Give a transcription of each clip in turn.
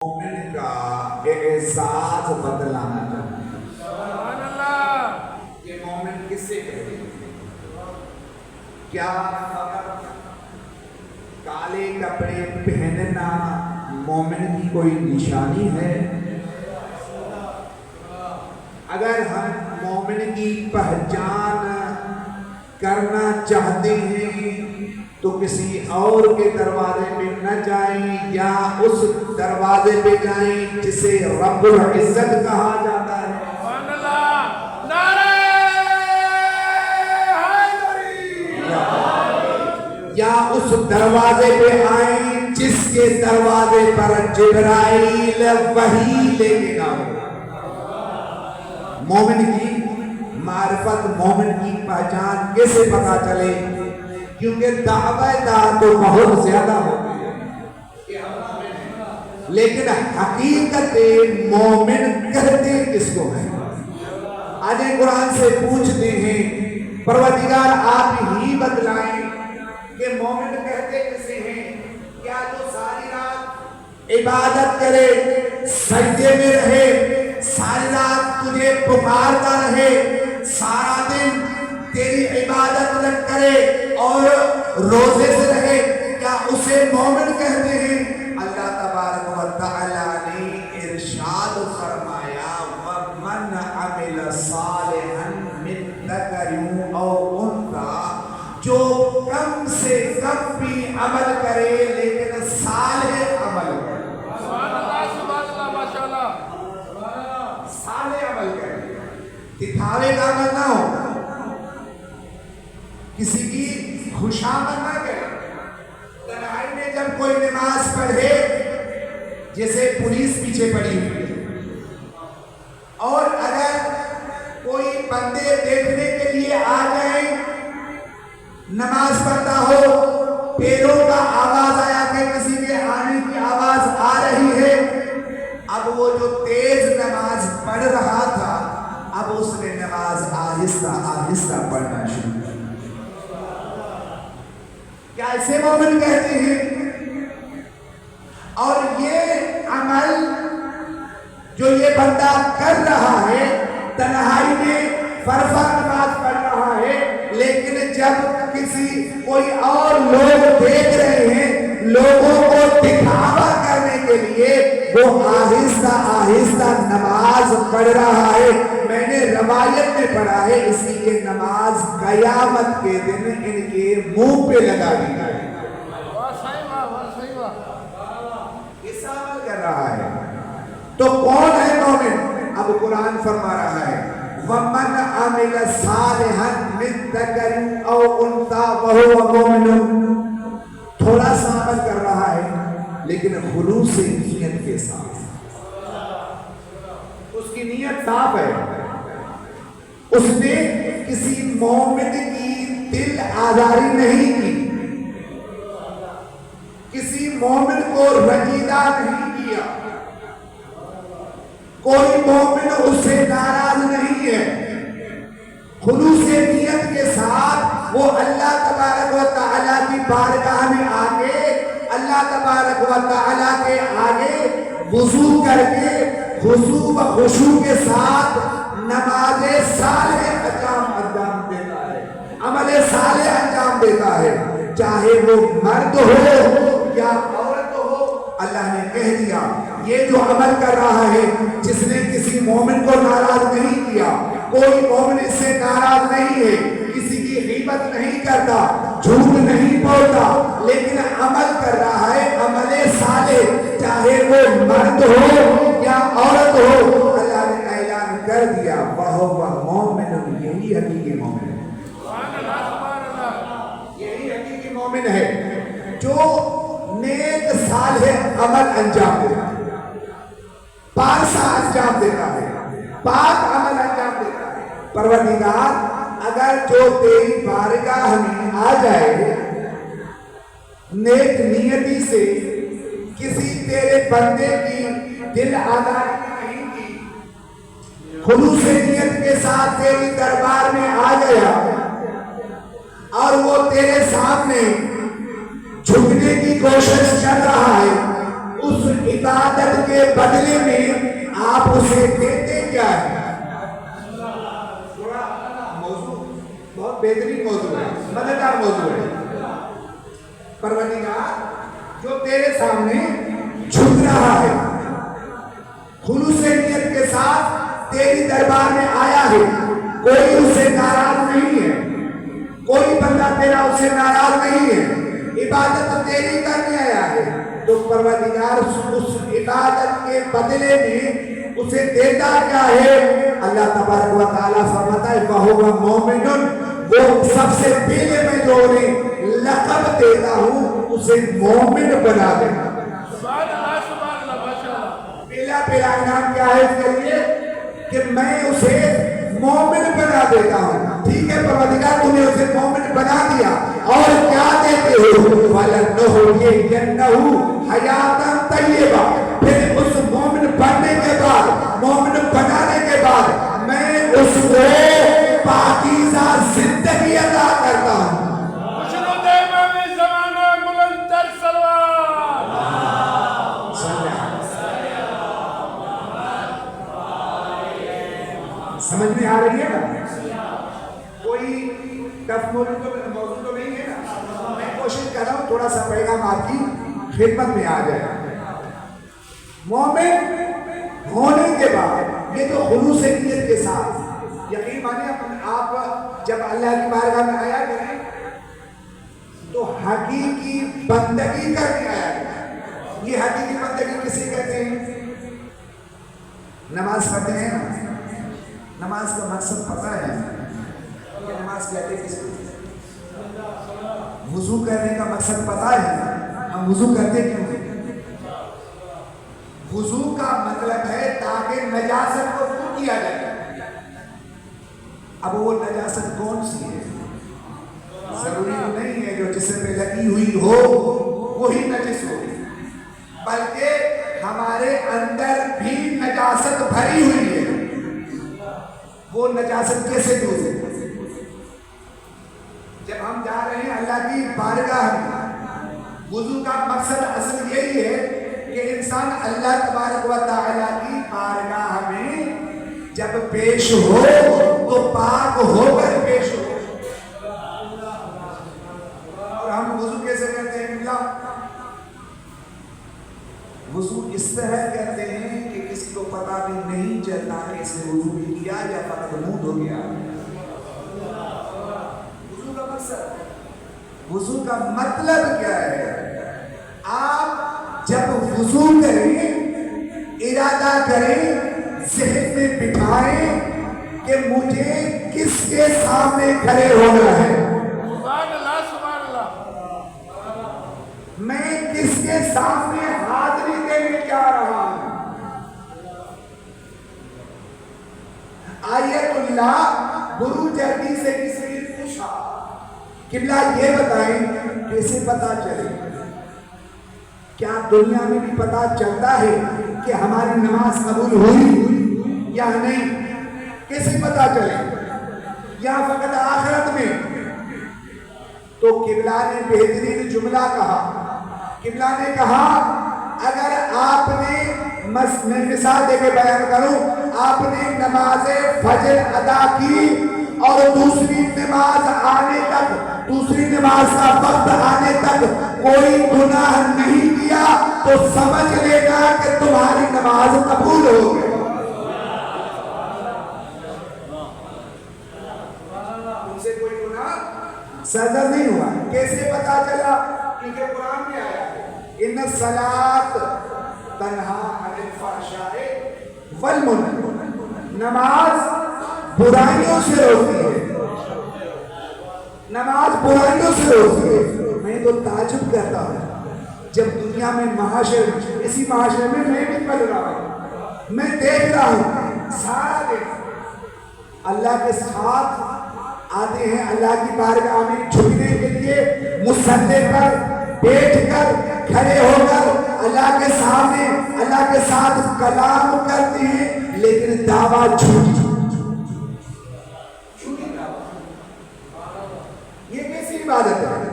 مومن کا احساس بدلانا چاہتے ہیں۔ سبحان اللہ۔ یہ مومن کس سے کہتے ہیں؟ کیا فقط کالے کپڑے پہننا مومن کی کوئی نشانی ہے؟ اگر ہم مومن کی پہچان کرنا چاہتے ہیں تو کسی اور کے دروازے پہ نہ جائیں یا اس دروازے پہ جائیں جسے رب العزت کہا جاتا ہے۔ سبحان اللہ۔ نعرہ حیدری۔ یا اس دروازے پہ آئیں جس کے دروازے پر جبرائیل وحی لے کے آئے۔ مومن کی معرفت، مومن کی پہچان کیسے پتا چلے؟ کیونکہ دعویٰ دار تو بہت زیادہ ہوتے ہیں، لیکن حقیقت مومن کہتے کس کو ہیں؟ آج قرآن سے پوچھتے ہیں پروردگار آپ ہی بتلائیں کہ مومن کہتے کسے ہیں؟ کیا جو ساری رات عبادت کرے، سجدے میں رہے، ساری رات تجھے پکارتا رہے، سارا دن تیری عبادت نہ کرے اور روزے سے رہے، کیا اسے مومن کہتے ہیں؟ اللہ تبارک و تعالی نے ارشاد فرمایا وَمَنْ عَمِلَ صَالِحًا مِنْ ذَكَرٍ أَوْ أُنْثَىٰ، جو کم سے کم بھی عمل کرے لیکن صالح عمل کرے۔ سبحان اللہ، سبحان اللہ، ماشاءاللہ۔ صالح عمل کرے، دکھاوے کا عمل نہ ہو، کسی کی خوشامد نہ کرے۔ تنہائی میں جب کوئی نماز پڑھے، جیسے پولیس پیچھے پڑی ہوئی ہے، اور اگر کوئی بندے دیکھنے کے لیے آ جائیں، نماز پڑھتا ہو، پیروں کا آواز آیا کہ کسی کے آنے کی آواز آ رہی ہے، اب وہ جو تیز نماز پڑھ رہا تھا اب اس نے نماز آہستہ آہستہ پڑھنا شروع کیا۔ کیا اسے مومن کہتے ہیں؟ اور یہ عمل جو یہ بندہ کر رہا ہے، تنہائی میں فرض نماز پڑھ رہا ہے، لیکن جب کوئی اور لوگ دیکھ رہے ہیں، لوگوں کو دکھاوا کرنے کے لیے وہ آہستہ آہستہ نماز پڑھ رہا ہے۔ میں نے روایت میں پڑھا ہے اس لیے نماز قیامت کے دن ان کے منہ پہ لگا دی جائے گی۔ واہ صحیح، واہ واہ صحیح، واہ۔ اس عمل کر رہا ہے تو کون ہے مومن؟ اب قرآن فرما رہا ہے وَمَنْ عَمِلَ صَالِحًا مِنْ ذَكَرٍ أَوْ أُنْثَىٰ وَهُوَ مُؤْمِنٌ، تھوڑا سا عمل کر رہا ہے لیکن خلوص نیت کے ساتھ، اس کی نیت صاف ہے، اس نے کسی مومن کی دل آزاری نہیں کی، کسی مومن کو رنجیدہ نہیں کیا، کوئی مومن اس سے ناراض نہیں ہے، خلوص نیت کے ساتھ وہ اللہ تبارک و تعالیٰ کی بارگاہ میں آگے، اللہ تبارک و تعالیٰ کے آگے وضو کر کے خضوع و خشوع کے ساتھ نماز صالح انجام دیتا ہے، عمل صالح انجام دیتا ہے، چاہے وہ مرد ہو یا عورت ہو۔ اللہ نے کہہ دیا یہ جو عمل کر رہا ہے، جس نے کسی مومن کو ناراض نہیں کیا، کوئی مومن اس سے ناراض نہیں ہے، کسی کی غیبت نہیں کرتا، جھوٹ نہیں بولتا، لیکن عمل کر رہا ہے عمل صالح، چاہے وہ مرد ہو یا عورت ہو۔ اللہ نے اعلان کر دیا وَهُوَ مُؤْمِنٌ، یہی حقیقی مومن ہے، سبحان اللہ، سبحان اللہ۔ یہی حقیقی مومن ہے جو نیک صالح عمل انجام دیتا ہے، پارسا انجام دیتا ہے، پاک عمل انجام دیتا ہے۔ پروردگار اگر جو تیری بارگاہ میں آ جائے نیک نیتی سے، کسی تیرے بندے کی دل آزاری نہیں کی، خلوص نیت کے ساتھ تیری دربار میں آ گیا اور وہ تیرے سامنے جھکنے کی کوشش کر رہا ہے، اس عبادت کے بدلے میں آپ اسے دیتے کیا ہے؟ تھوڑا موضوع بہت بہترین موضوع ہے، مزیدار موضوع ہے۔ پروردگار جو تیرے سامنے جھک رہا ہے، خلوص نیت کے ساتھ تیری دربار میں آیا ہے، کوئی اسے ناراض نہیں ہے، کوئی بندہ تیرا اسے ناراض نہیں ہے، عبادت تیری کرنے آیا ہے، تو پروردگار اس عبادت کے بدلے میں اسے دیتا کیا ہے؟ اللہ تبارک و تعالیٰ فرماتا ہے فَهُوَ مُؤْمِنٌ، وہ سب سے پہلے میں جو انہیں لقب دیتا ہوں اسے مومن بنا دیتا ہوں۔ پہلا انعام کیا ہے اس کے لیے کہ میں اسے مومن بنا دیتا ہوں۔ ٹھیک ہے پروردگار، تم نے اسے مومن بنا دیا، اور کیا دیتے ہو؟ وَلَنُحْيِيَنَّهُ حَيَاتًا طَيِّبَةً، پھر اس مومن بننے کے بعد، مومن بنانے کے بعد میں اس کو پاکیزہ زندگی عطا کرتا ہوں۔ سمجھ میں آ رہی ہے نا؟ کوئی ٹف موضوع تو نہیں ہے نا؟ میں کوشش کر رہا ہوں تھوڑا سا پیغام آپ کی خدمت میں آ جائے۔ مومن ہونے کے بعد یہ جو خلوص نیت کے ساتھ، یقین مانیں آپ جب اللہ کی بارگاہ میں آیا کریں تو حقیقی بندگی کرنے آیا کریں۔ یہ حقیقی بندگی کسی کہتے ہیں؟ نماز پڑھتے ہیں نا، نماز کا مقصد پتہ ہے کہ نماز کہتے کس کو؟ وضو کرنے کا مقصد پتہ ہے ہم وضو کرتے کیوں ہیں؟ وضو کا مطلب ہے تاکہ نجاست کو دور کیا جائے۔ اب وہ نجاست کون سی ہے؟ ضروری نہیں ہے جو جسم پہ لگی ہوئی ہو وہی نجس ہو، بلکہ ہمارے اندر بھی نجاست بھری ہوئی ہے۔ وہ نجاست کیسے دور ہے؟ جب ہم جا رہے ہیں اللہ کی بارگاہ میں، وضو کا مقصد اصل یہی ہے کہ انسان اللہ تبارک و تعالیٰ کی بارگاہ میں جب پیش ہو تو پاک ہو کر پیش ہو۔ اور ہم وضو کیسے کرتے ہیں؟ وضو اس طرح کرتے ہیں کہ کسی کو پتہ بھی نہیں چلتا کہ اس نے وضو بھی کیا یا فقط منہ دھو گیا۔ وضو کا مقصد، وضو کا مطلب کیا ہے؟ آپ جب وضو کریں، ارادہ کریں، ذہن میں بٹھائیں کہ مجھے کس کے سامنے کھڑے ہونا ہے، میں کس کے سامنے حاضری دینے جا رہا ہوں۔ آیت اللہ بروج عربی سے کسی نے پوچھا قبلہ یہ بتائیں کیسے پتا چلے؟ کیا دنیا میں بھی پتا چلتا ہے کہ ہماری نماز قبول ہوئی یا نہیں؟ کیسے پتا چلے؟ یا فقط آخرت میں؟ تو قبلہ نے بہترین جملہ کہا۔ قبلہ نے کہا اگر آپ نے، میں مثال دے کے بیان کروں، آپ نے نماز فجر ادا کی اور دوسری نماز آنے تک، دوسری نماز کا وقت آنے تک کوئی گناہ نہیں کیا تو سمجھ لینا کہ تمہاری نماز قبول ہو گئی۔ تم سے کوئی گناہ سرزد نہیں ہوا۔ کیسے پتا چلا؟ کیونکہ قرآن میں آیا ہے ان الصلاۃ تنہا عن الفحشاء والمنکر، نماز برائیوں سے روکتی ہے، نماز برائیوں سے روکتی ہے۔ میں تو تعجب کرتا ہوں جب دنیا میں معاشر، اسی معاشرے میں میں بھی پڑھ رہا ہوں، میں دیکھ رہا ہوں سارا دن اللہ کے ساتھ آتے ہیں اللہ کی بارگاہ میں جھکنے کے لیے، مصلی پر بیٹھ کر، کھڑے ہو کر اللہ کے سامنے اللہ کے ساتھ کلام کرتے ہیں، لیکن دعویٰ جھوٹی۔ یہ کیسی عبادت ہے؟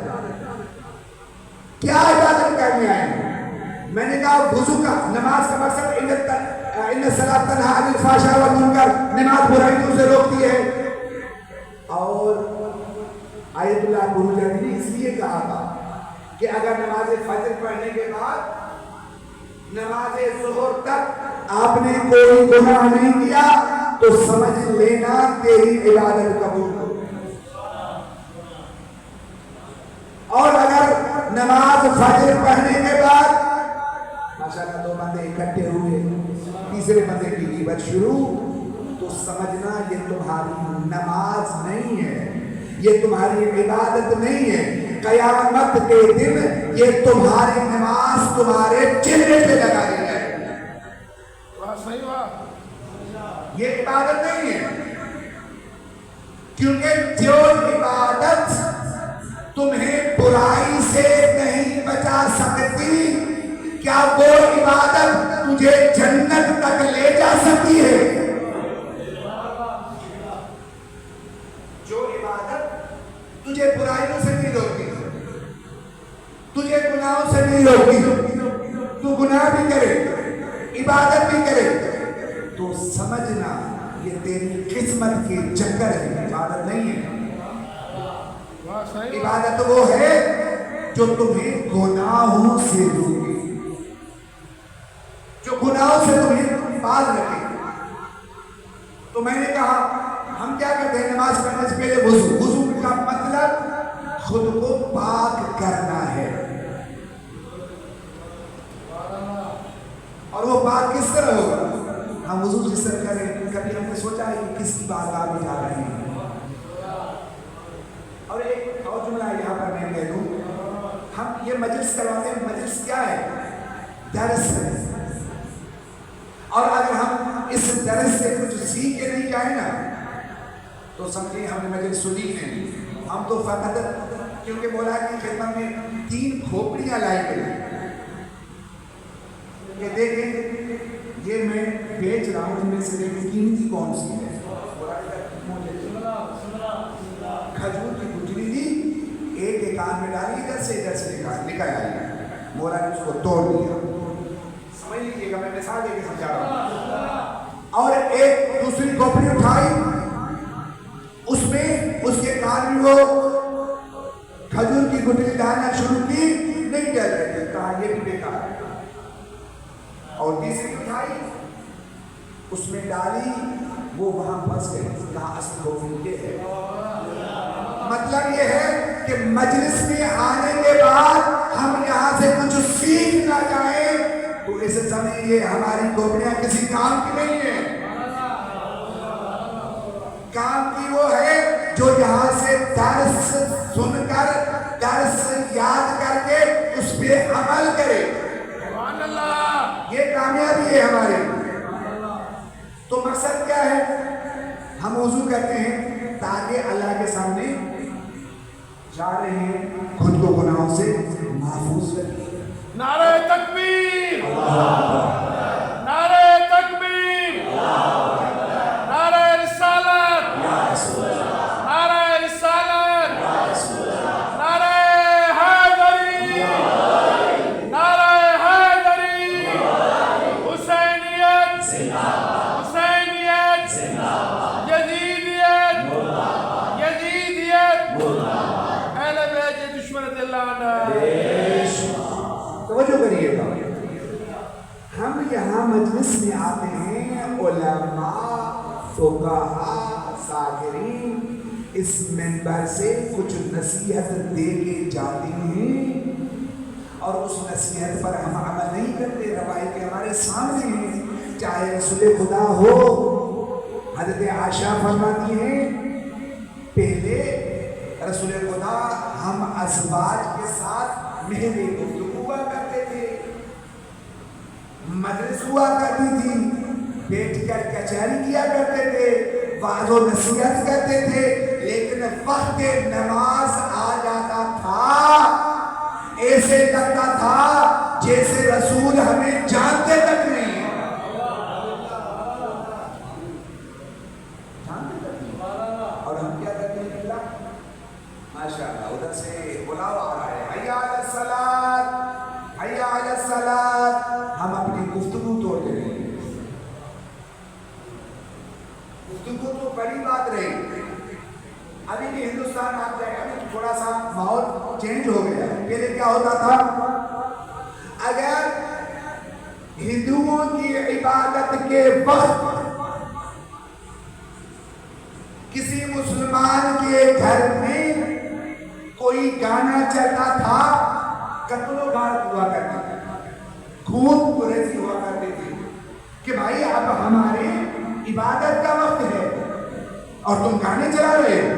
کیا عبادت کرنے آئے ہیں؟ میں نے کہا وضو کا نماز کا مقصد ان الصلاۃ تنہی عن الفحشاء والمنکر، نماز برائیوں سے روکتی ہے. اور آیت اللہ بروج نے اس لیے کہا تھا کہ اگر نماز فجر پڑھنے کے بعد نماز ظہر تک آپ نے کوئی گناہ نہیں کیا تو سمجھ لینا تیری عبادت قبول ہو. اور اگر نماز فجر پڑھنے کے بعد ماشاءاللہ 2 بندے اکٹھے ہوئے، تیسرے بندے کی غیبت شروع، تو سمجھنا یہ تمہاری نماز نہیں ہے، یہ تمہاری عبادت نہیں ہے. قیامت کے دن یہ تمہاری نماز تمہارے چہرے پہ لگائی جائے. صحیح بات. یہ عبادت نہیں ہے، کیونکہ جو عبادت تمہیں برائی سے نہیں بچا سکتی، کیا وہ عبادت تجھے جنت تک لے جا سکتی ہے؟ جو عبادت تجھے برائیوں سے نہیں روکتی، تجھے گناہوں سے نہیں روکتی، تو گناہ بھی کرے عبادت بھی کرے تو سمجھنا یہ تیری قسمت کے چکر ہے، عبادت نہیں ہے. عبادت وہ ہے جو تمہیں گناہوں سے روکے، جو گناہوں سے تمہیں باز رکھے. تو میں نے کہا ہم کیا کرتے ہیں نماز پڑھنے سے پہلے وضو کا مطلب خود کو پاک کرنا ہے. اور وہ پاک کس طرح ہوگا؟ ہم وضو جس طرح کریں، کبھی ہم نے سوچا ہے کہ کس کی بارگاہ میں جا رہے ہیں. اور ایک اور جملہ یہاں پر میں کہہ دوں، ہم یہ مجلس کرواتے ہیں، مجلس کیا ہے؟ درس ہے. اور اگر ہم اس درس سے کچھ سیکھ کے نہیں جائیں نا تو سمجھیں ہم نے مجلس سنی ہے. ہم تو فقط کیونکہ مولا کی خدمت میں 3 کھوپڑیاں لائی گئی کہ دیکھیں یہ میں بیچ رہا ہوں، ان میں سے دیکھیں قیمتی کون سی ہے. کھجور کی گٹلی دی، ایک کان میں ڈالی، ادھر سے نکل آئی. مولا نے اس کو توڑ دیا. سمجھ لیجیے گا، میں مثال دے کے سمجھا رہا ہوں. اور ایک دوسری کھوپڑی اٹھائی، اس میں اس کے کان میں وہ کھجور کی گٹلی ڈالنا شروع کی، نہیں ڈل رہی، کہا یہ بھی بیکار ہے. اور تیسری اٹھائی، اس میں ڈالی، وہ وہاں پھنس گئی، کہا اصل کھوپڑی یہ ہے. مطلب یہ ہے کہ مجلس میں آنے کے بعد ہم یہاں سے کچھ سیکھ نہ جائیں تو اسے سمجھیے ہماری کھوپڑیاں کسی کام کی نہیں ہیں. کام کی وہ ہے جو یہاں سے درس سن کر، درس یاد کر کے اس پہ عمل کرے. یہ کامیابی ہے ہماری. تو مقصد کیا ہے؟ ہم وضو کرتے ہیں تاکہ اللہ کے سامنے جا رہے ہیں، خود کو گناہوں سے محفوظ رکھیں. نعرہ تکبیر، نعرہ تکبیر، نعرہ رسالت، نعرہ رسالت، نعرہ حیدری، نعرہ حیدری، حسینیت، حسینیت، یزیدیت، یزیدیت، اہل بیت دشمنت اللہ عنہ. توجہ کریے گا، ہم یہاں مجلس میں آتے ہیں، علماء، فقہاء، ساکرین اس منبر سے کچھ نصیحت دے کے جاتے ہیں، اور اس نصیحت پر ہم عمل نہیں کرتے. روایت ہمارے سامنے ہیں، چاہے رسول خدا ہو. حضرت عائشہ فرماتی ہیں پہلے رسول خدا ہم ازواج کے ساتھ مہر گفتگو ہوا کرتے تھے، مجلس ہوا کرتی تھی، بیٹھ کر کچہری کیا کرتے تھے، وعظ و نصیحت کرتے تھے. لیکن وقت نماز آ جاتا تھا، ایسے لگتا تھا جیسے رسول ہمیں جانتے تک نہیں ہیں. اور ہم کیا کرتے ہیں؟ ماشاءاللہ ادھر سے بلاوا آ رہا ہے، حی علی الصلاۃ، حی علی الصلاۃ. سا ماحول چینج ہو گیا. پہلے کیا ہوتا تھا؟ اگر ہندوؤں کی عبادت کے وقت کسی مسلمان کے گھر میں کوئی گانا چلتا تھا قتل و غارت ہوا کرتی تھی, خون ریزی ہوا کرتی تھی کہ بھائی اب ہماری عبادت کا وقت ہے اور تم گانے چلا رہے ہو.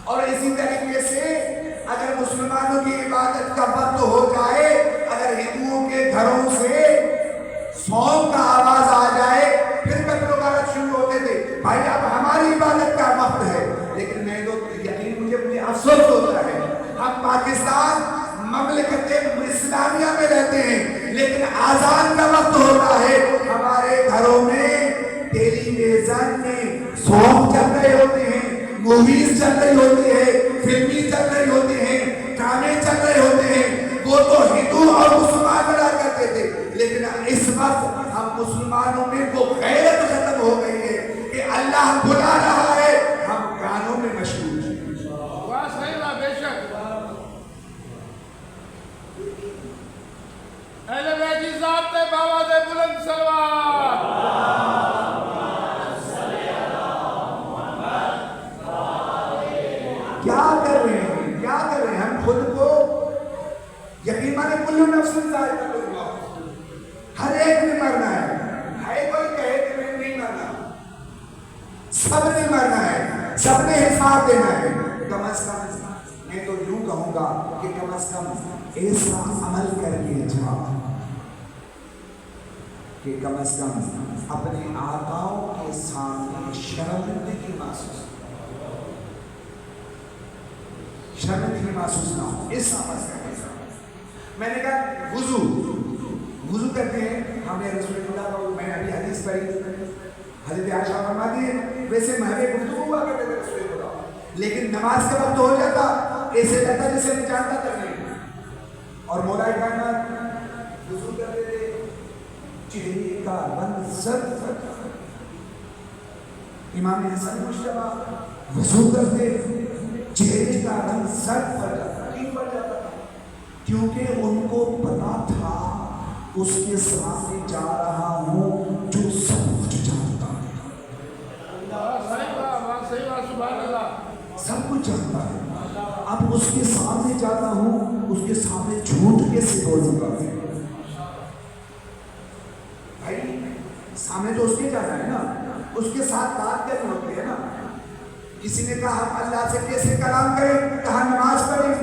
اور اسی طریقے سے اگر مسلمانوں کی عبادت کا وقت ہو جائے, اگر ہندوؤں کے گھروں سے سونگ کا آواز آ جائے پھر قتل و غارت شروع ہوتے تھے. بھائی اب ہماری عبادت کا وقت ہے. لیکن میں تو یقین مجھے افسوس ہوتا ہے, ہم پاکستان مملکت اسلامیہ میں رہتے ہیں لیکن آزان کا وقت ہوتا ہے ہمارے گھروں میں ٹیلی ویژن میں سونگ چل رہے ہوتے ہیں, موویز چل رہی ہوتی ہے, فلمی چل رہی ہوتی ہیں, گانے چل رہے ہوتے ہیں. وہ تو ہندو اور مسلمان لڑا کرتے تھے لیکن اس وقت ہم مسلمانوں میں وہ غیرت ختم ہو گئی ہے کہ اللہ بلا رہا ہے, ہم گانوں میں مشغول ہیں. واہ صحیح بات, بے شک. اہل بیت کی ذات تے بابا دے بلند سلوات. کیا کر رہے ہیں, کیا کر رہے ہیں؟ ہم خود کو یقین مانے کل نفس ذائقۃ الموت, ہر ایک نے مرنا ہے. کوئی کہے کہ میں نہیں مرنا, سب نے مرنا ہے, سب نے حساب دینا ہے. کم از کم میں تو یوں کہوں گا کہ کم از کم ایسا عمل کر کے جا کہ کم از کم اپنے آقاؤں کے سامنے شرمندگی محسوس محسوس نہ ہو. اس عمل سے میں نے کہا وضو کرتے ہیں. ہم نے رسول اللہ کو, میں نے ابھی حدیث پڑھی, حضرت عائشہ فرماتی ہے ویسے محرے گفتگو ہوا کرتے تھے رسول اللہ, لیکن نماز کا وقت ہو جاتا ایسے لگتا جیسے میں جانتا تک نہیں. اور مولا کائنات وضو کرتے تھے, چہرے کا رنگ زرد, امام حسن مجتبیٰ وضو کرتے چہرے کا رنگ زرد پڑ جاتا. کیوں پڑ جاتا؟ کیونکہ ان کو پتا تھا اس کے سامنے جا رہا ہوں جو سب کچھ جانتا ہے. صحیح بات, سبحان اللہ. سب کچھ جانتا ہے. اب اس کے سامنے جاتا ہوں, اس کے سامنے جھوٹ کیسے بولوں گا؟ بھائی سامنے تو اس کے جانا ہے نا, اس کے ساتھ بات کرنی ہوتی ہے نا. کسی نے کہا ہم اللہ سے کیسے کلام کریں, کہا نماز پڑھیں.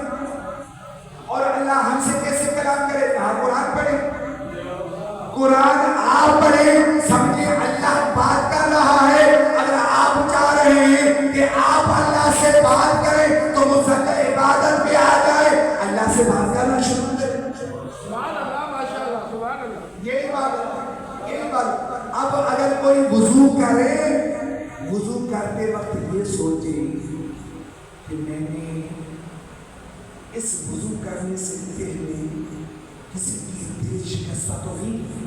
اور اللہ ہم سے کیسے کلام کرے, کہا قرآن پڑھیں. قرآن آپ پڑھیں, سمجھے اللہ بات کر رہا ہے. اگر آپ چاہ رہے ہیں کہ آپ اللہ سے بات کریں تو مسلح عبادت بھی آ جائے, اللہ سے بات کرنا شروع کریں. سبحان اللہ, ماشاء اللہ, سبحان اللہ. یہی بات. اب اگر کوئی وضو کرے, وضو کرتے وقت یہ سوچے کہ میں نے اس وضو کرنے سے پہلے کسی کی دل شکستہ تو نہیں کی,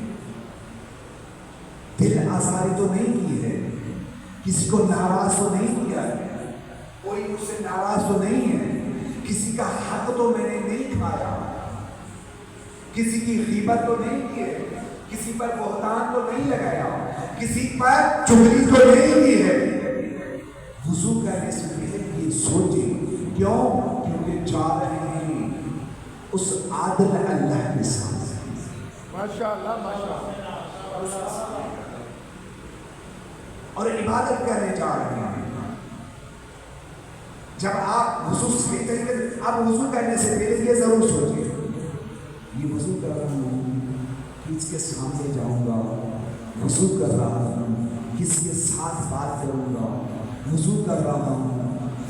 دل آزاری تو نہیں کی ہے, کسی کو ناراض تو نہیں کیا ہے, کوئی مجھ سے ناراض تو نہیں ہے, کسی کا حق تو میں نے نہیں کھایا, کسی کی غیبت تو نہیں کی ہے, کسی پر بہتان تو نہیں لگایا, کسی پر چغلی تو نہیں کی ہے. وضو کرنے سے پہلے یہ سوچے, کیوں؟ کیونکہ جا رہے ہیں اس عادل اللہ کے ساتھ. ماشاء اللہ, ماشاء اللہ. اور عبادت کرنے جا رہے ہیں. جب آپ وضو صحیح طریقے سے, آپ وضو کرنے سے پہلے یہ ضرور سوچیں, یہ وضو کر رہا ہوں کس کے سامنے جاؤں گا, وضو کر رہا ہوں کس کے ساتھ بات کروں گا, وضو کر رہا ہوں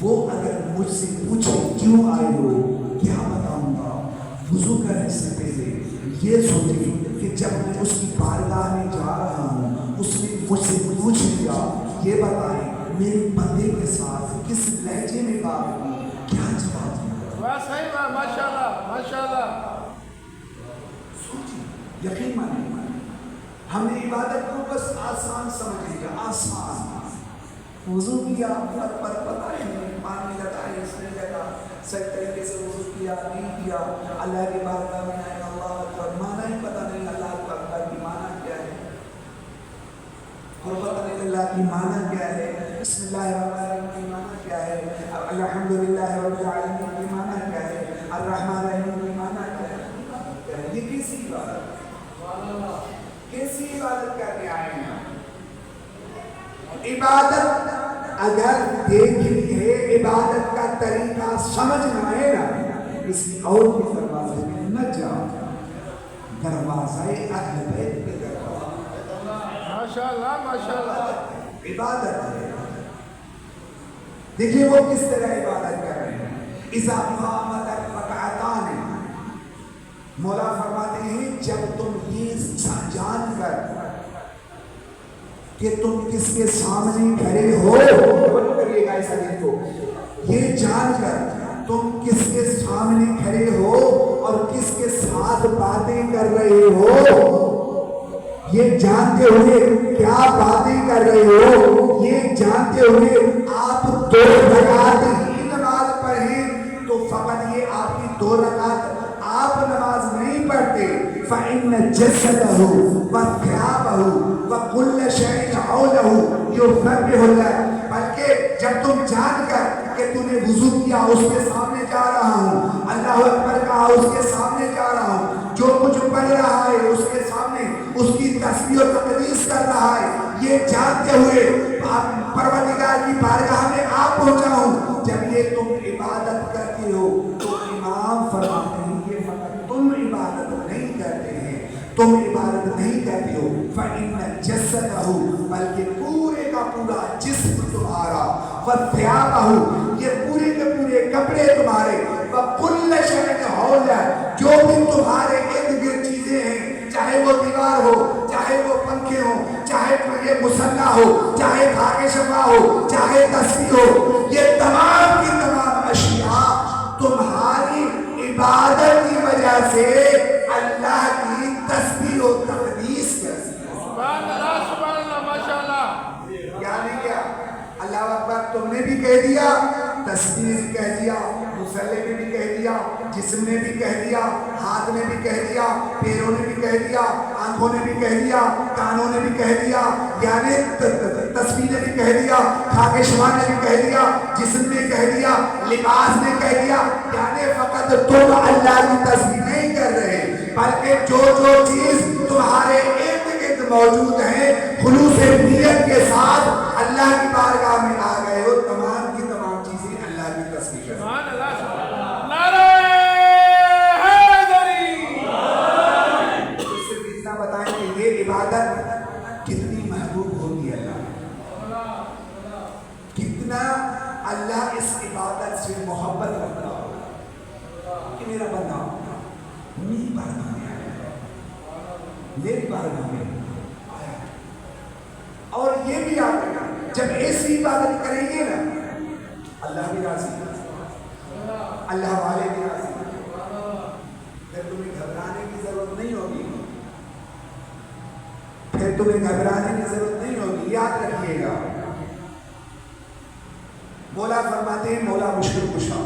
وہ اگر مجھ سے پوچھے کیوں آئے ہو کیا بتاؤں گا. وضو کرنے سے پہلے یہ سوچیں کہ جب میں اس کی بارگاہ میں جا رہا ہوں, اس نے مجھ سے پوچھ لیا یہ بتائیں میرے بندے کے ساتھ کس لہجے میں بات کی, کیا جواب دیا. واہ صحیح بات, ماشاء اللہ, ماشاء اللہ. سوچیں, یقین مانیں, ہم نے عبادت کو بس آسان سمجھ لیا, آسان. وضو کیا پر پتہ نہیں پانی لگا اس نے لگا صحیح طریقے سے وضو کیا نہیں کیا اللہ کی بارگاہ میں آئے اللہ اکبر مانا ہی پتہ نہیں اللہ اکبر کی مانا کیا ہے قربت اللہ کی مانا کیا ہے بسم اللہ الرحمن الرحیم کی مانا کیا ہے الحمدللہ رب العالمین کی مانا کیا ہے الرحمن الرحیم کی مانا کیا ہے یہ کیسی عبادت کرنے آئے ہیں عبادت اگر دیکھنی ہے عبادت کا طریقہ سمجھنا ہے نا کسی اور کے دروازے میں نہ جاؤ دروازہ اہل بیت کے دروازہ ماشاءاللہ ماشاءاللہ عبادت ہے دیکھیے وہ کس طرح عبادت کر رہے ہیں اذا قامت الرکعتان مولا فرماتے ہیں جب تم یہ جان کر کہ تم کس کے سامنے کھڑے ہو کریے گا اس حدیث کو یہ جان کر تم کس کے سامنے کھڑے ہو اور کس کے ساتھ باتیں کر رہے ہو یہ جانتے ہوئے کیا باتیں کر رہے ہو یہ جانتے ہوئے آپ 2 رکعت ہی نماز پڑھیں تو فقط یہ آپ کی 2 رکعت آپ نماز نہیں پڑھتے فَإِنَّ جَسَدَهُ وَثِيَابَهُ وَكُلَّ شَيْءٍ حَوْلَهُ يُسَبِّحُ اللَّهَ بلکہ جب تم جان کر کہ تم نے وضو کیا اس کے سامنے جا رہا ہوں اللہ اکبر کہا اس کے سامنے جا رہا ہوں جو کچھ پڑھ رہا ہے اس کے سامنے اس کی تسبیح و تقدیس کر رہا ہے یہ جانتے ہوئے پروردگار کی بارگاہ میں آپ پہنچا ہوں جب یہ تم عبادت کرتے ہو تو امام فرماتے ہیں یہ فقط تم عبادت نہیں کرتے ہیں تم عبادت نہیں کرتے ہو فَإِنَّ جَسَدَهُ بلکہ پورے کا پورا جسم تمہارا وَثِيَابَهُ یہ پورے کے پورے کپڑے تمہارے وَكُلَّ شَيْءٍ حَوْلَهُ جو بھی تمہارے ارد گرد چیزیں ہیں چاہے وہ دیوار ہو چاہے وہ پنکھے ہو چاہے یہ مصلی ہو چاہے خاک شفا ہو چاہے تسبیح ہو یہ تمام کی تمام اشیاء تمہاری عبادت کی وجہ سے اللہ کی تسبیح و تقدیس کرتی ہے سبحان اللہ ماشاءاللہ یعنی کیا اللہ اکبر تم نے بھی کہہ دیا تسبیح بھی کہہ دیا مصلی نے بھی کہہ دیا جسم نے بھی کہہ دیا ہاتھ نے بھی کہہ دیا پیروں نے بھی کہہ دیا آنکھوں نے بھی کہہ دیا کانوں نے بھی کہہ دیا یعنی تسبیح نے بھی کہہ دیا خاک شفا نے بھی کہہ دیا جسم نے کہہ دیا لباس نے کہہ دیا یعنی فقط تم اللہ کی تسبیح نہیں کر رہے بلکہ جو چیز تمہارے ارد گرد موجود ہیں خلوص نیت کے ساتھ اللہ کی بارگاہ میں آ گئے ہو تمام کی تمام چیزیں اللہ کی تسبیح کریں سبحان اللہ نعرہ حیدری صرف اتنا بتائیں کہ یہ عبادت کتنی محبوب ہوگی اللہ کتنا اللہ اس عبادت سے محبت رکھتا ہوگا کہ میرا بندہ میری بارگاہ میں آیا میری بارگاہ میں آیا اور یہ بھی یاد رکھنا جب ایسی عبادت کریں گے نا اللہ بھی راضی اللہ والے بھی راضی پھر تمہیں گھبرانے کی ضرورت نہیں ہوگی پھر تمہیں گھبرانے کی ضرورت نہیں ہوگی یاد رکھیے گا مولا فرماتے ہیں مولا مشکل کشا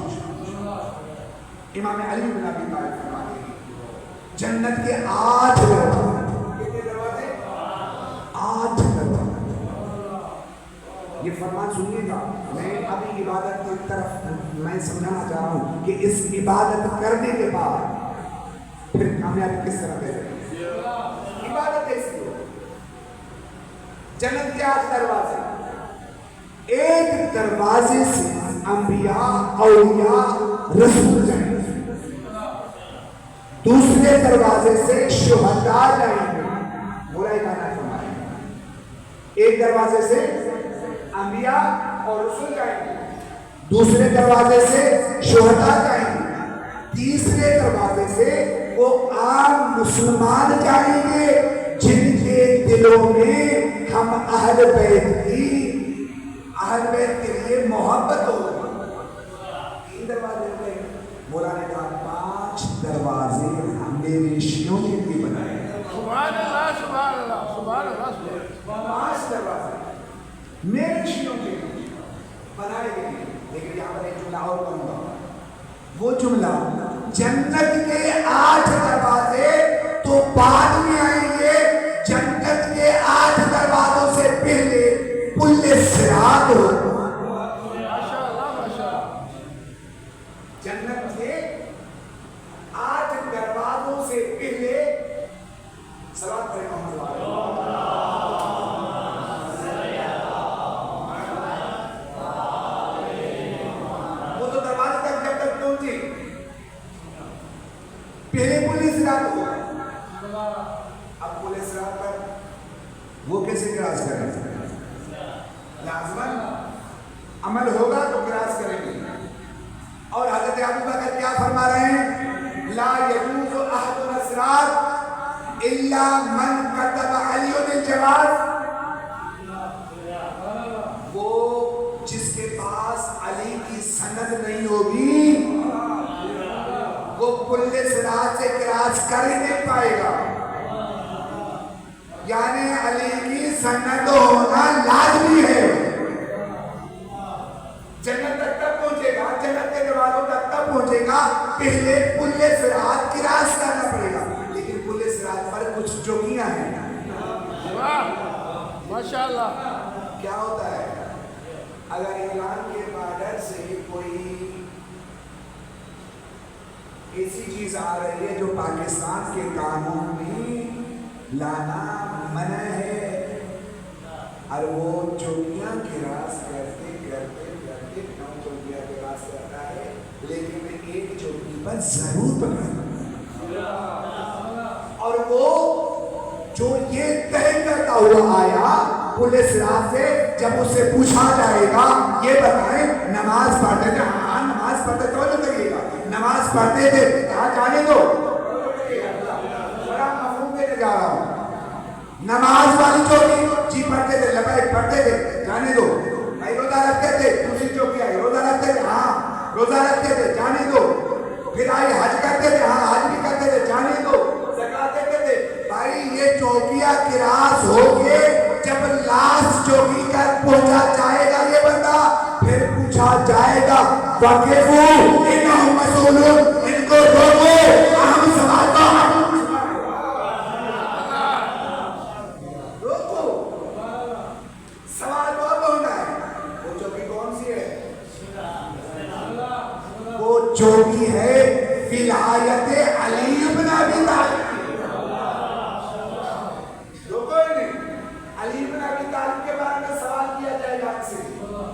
امام علی بن ابی طالب فرماتے ہیں جنت کے 8 دروازے کتنے دروازے 8 دروازے یہ فرمان سنیے گا میں ابھی عبادت کی طرف میں سمجھانا چاہ رہا ہوں کہ اس عبادت کرنے کے بعد پھر کامیابی کس طرح دے رہے ہیں عبادت ایسی ہو جنت کے 8 دروازے ایک دروازے سے انبیاء اولیاء رسول جائیں گے دوسرے دروازے سے شہداء جائیں گے بولا ہی کہنا فرمائے ایک دروازے سے انبیاء اور رسول جائیں گے دوسرے دروازے سے شہداء جائیں گے تیسرے دروازے سے وہ عام مسلمان جائیں گے جن کے دلوں میں ہم اہل بیت کے لیے محبت ہو 3 دروازے ہوئے مولا نے کہا 5 دروازے ہم میرے شیعوں کے لیے بنائے سبحان اللہ سبحان اللہ سبحان اللہ 5 دروازے میرے شیعوں کے لیے بنائے گئے ہیں. لیکن یہاں پر ایک جملہ اور کہوں گا, وہ جملہ جنت کے 8 دروازے تو بعد میں آئیں گے, جنت کے 8 دروازوں سے پہلے پل صراط ہوگا. ماشاءاللہ ماشاءاللہ. جنت کے 8 دروازوں سے پہلے صراط پڑھیں محمد وہ تو دروازے تک جب تک پہنچے پہلے پل صراط ہوگا. اب پل صراط پر وہ کیسے کراس کریں گے؟ لازماً عمل ہوگا تو کراس کریں گے. اور حضرت ابوبکر کیا فرما رہے ہیں؟ لا یجوز احد الصراط الا من كتب علی الجواز. وہ جس کے پاس علی کی سند نہیں ہوگی وہ پل صراط سے کراس کر ہی نہیں پائے گا. یعنی علی کی سند ہونا لازمی ہے. جنت تک تب پہنچے گا, جنت کے دروازوں تک تب پہنچے گا, پہلے پل صراط کراس کرنا پڑے گا. لیکن پل صراط پر کچھ چوکیاں ہیں. واہ ماشاءاللہ. کیا ہوتا ہے اگر ایران کے بارڈر سے کوئی ایسی چیز آ رہی ہے جو پاکستان کے قانون میں لانا منع ہے, اور وہ چوکیاں کراس کرتے کرتے کرتے 9 چوکیاں کراس کرتا ہے, لیکن ایک چوکی پر ضرور پکڑا. اور وہ جو یہ طے کرتا ہوا آیا پل صراط سے, جب اس سے پوچھا جائے گا یہ بتائیں نماز پڑھتے تھے؟ ہاں نماز پڑھتے تو جو کریے گا, نماز پڑھتے تھے. کہاں جانے دو, بڑا مفہوم دینے جا رہا ہوں. نماز والی چوکی جی پڑھتے تھے, لبیک پڑھتے تھے, جانے دو. بھائی روزہ رکھتے تھے, دوسری چوکی آئی روزہ رکھتے تھے, ہاں روزہ رکھتے تھے, جانے دو. پھر آئی حج کرتے تھے, ہاں حج بھی کرتے تھے, جانے دو. زکات دیتے تھے. بھائی یہ چوکیاں کراس ہو کے جب لاسٹ چوکی پر پہنچا جائے گا یہ بندہ, پھر پوچھا جائے گا وقفو انہم مسئولون, ان کو روکو اہم سوال کا چوکی ہے ولایت علی بن ابی طالب. علی بن ابی طالب کے بارے میں سوال کیا جائے گا سے,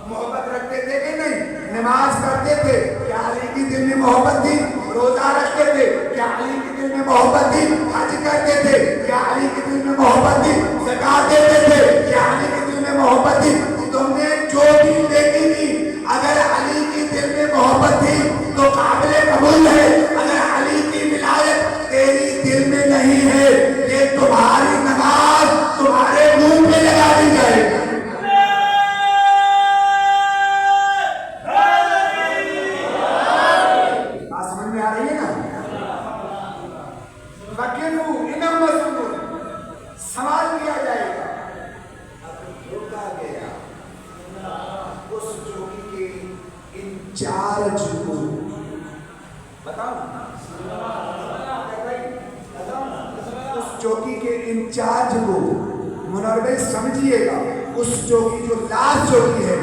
محبت رکھتے تھے کہ نہیں؟ نماز پڑھتے تھے, کیا علی کی دل میں محبت تھی؟ روزہ رکھتے تھے, کیا علی کی دل میں محبت تھی؟ حج کرتے تھے, کیا علی کی دل میں محبت تھی؟ زکات دیتے تھے, کیا علی کی دل میں محبت تھی؟ تم نے جو بھی دیکھی تھی, اگر علی کی دل میں محبت تھی تو قابل قبول ہے. اگر علی کی ولایت تیری دل میں نہیں ہے, یہ تمہاری نماز تمہارے منہ پہ لگا دی جائے گی. بات سمجھ میں آ رہی ہے نا؟ وکیلو انم مسئول, سوال کیا جائے گا. اب روکا گیا اس چوکی کے انچارج کو. بتاؤ اس چوکی کے انچارج کو, منور بھائی سمجھیے گا, اس چوکی جو لاسٹ چوکی ہے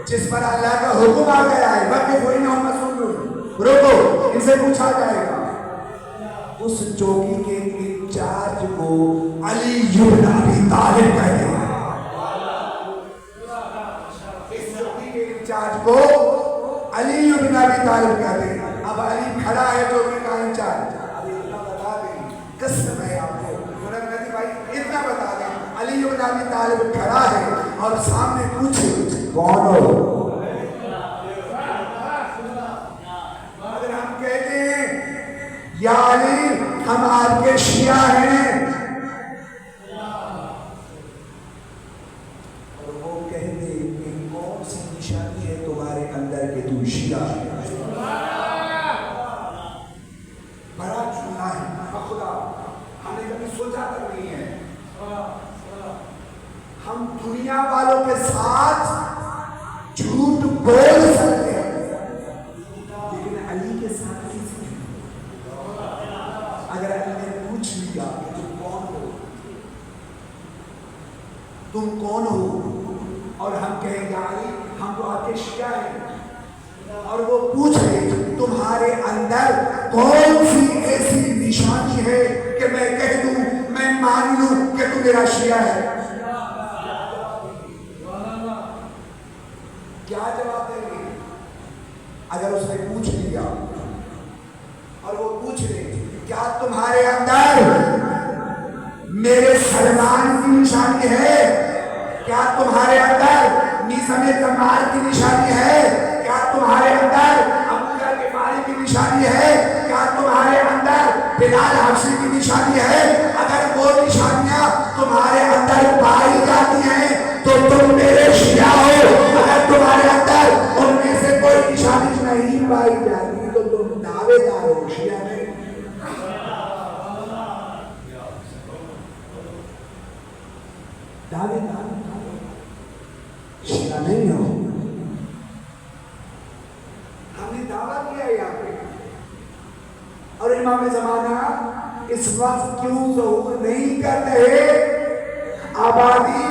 جس پر اللہ کا حکم آ گیا ہے وقف انہم مسئولون, روکو ان سے پوچھا جائے گا, اس چوکی کے انچارج کو علی بن ابی طالب کہتے ہیں. اس چوکی کے انچارج کو علی بن ابی طالب کہتے ہیں. اب علی کھڑا ہے چوکی کا انچارج. اب اتنا بتا دیں, قسم ہے آپ کو منور ندی بھائی, اتنا بتا دیں, علی بن ابی طالب کھڑا ہے اور سامنے پوچھے کون ہو. اگر ہم کہتے ہیں یا علی ہم آپ کے شیعہ ہیں, اور وہ کہتے کہ کون سی نشانی ہے تمہارے اندر کہ تم شیعہ ہے, بڑا چنا ہے. خدا ہم نے کبھی سوچا تک نہیں ہے. ہم دنیا والوں کے ساتھ جھوٹ بول سکتے ہیں، لیکن علی کے ساتھ کسی نے اگر علی نے پوچھ لیا کہ تم کون ہو، تم کون ہو، اور ہم کہیں گے علی ہم تو آپ کے شیعہ ہیں، اور وہ پوچھ رہے تمہارے اندر کون سی ایسی نشانی ہے کہ میں کہہ دوں، میں مان لوں کہ تم میرا شیعہ ہے، کیا جواب دیں گے؟ اگر اس نے پوچھ لیا اور وہ پوچھ رہے کیا تمہارے اندر میرے سلمان کی نشانی ہے، کیا تمہارے اندر میثم تمار کی نشانی ہے، کیا تمہارے اندر ابو ذر غفاری کی نشانی ہے، کیا تمہارے اندر بلال حبشی کی نشانی ہے؟ اگر وہ نشانیاں تمہارے اندر پائی جاتی ہیں تو تم میرے شیعہ ہو، اگر تمہارے اندر ان میں سے کوئی نشانی نہیں پائی جاتی تو تم دعوے دار ہو، شیعہ نہیں، دعوے دار شیعہ نہیں ہو۔ ہم نے دعویٰ کیا ہے یہاں پہ، اور امام زمانہ اس وقت کیوں ظہور نہیں کر رہے؟ آبادی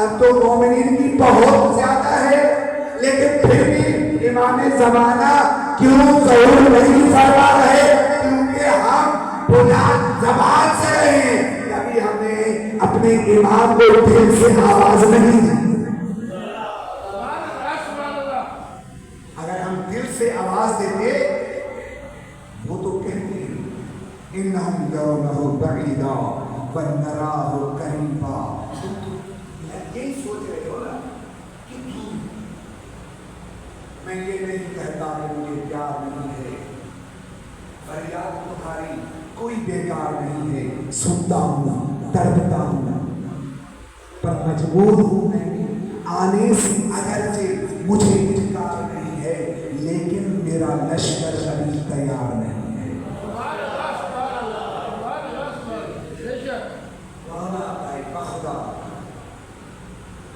اب تو مومنین کی بہت زیادہ ہے، لیکن پھر بھی امام زمانہ کیوں ظہور نہیں فرما رہے؟ کیونکہ ہم بلند زبان سے رہے ہیں، کبھی ہم نے اپنے امام کو دل سے آواز نہیں دی۔ اگر ہم دل سے آواز دیتے وہ تو کہتے ہیں انہم یرونہ بعیدا ونراہ قریبا، تم تو یہی سوچ رہے ہو نا کہ میں یہ نہیں کہتا کہ مجھے پیار نہیں ہے، فریاد تمہاری کوئی بیکار نہیں ہے، سنتا ہوں تڑپتا ہوں پر مجبور ہوں میں آنے سے، اگرچہ مجھے انکار نہیں ہے لیکن میرا لشکر ابھی تیار نہیں ہے۔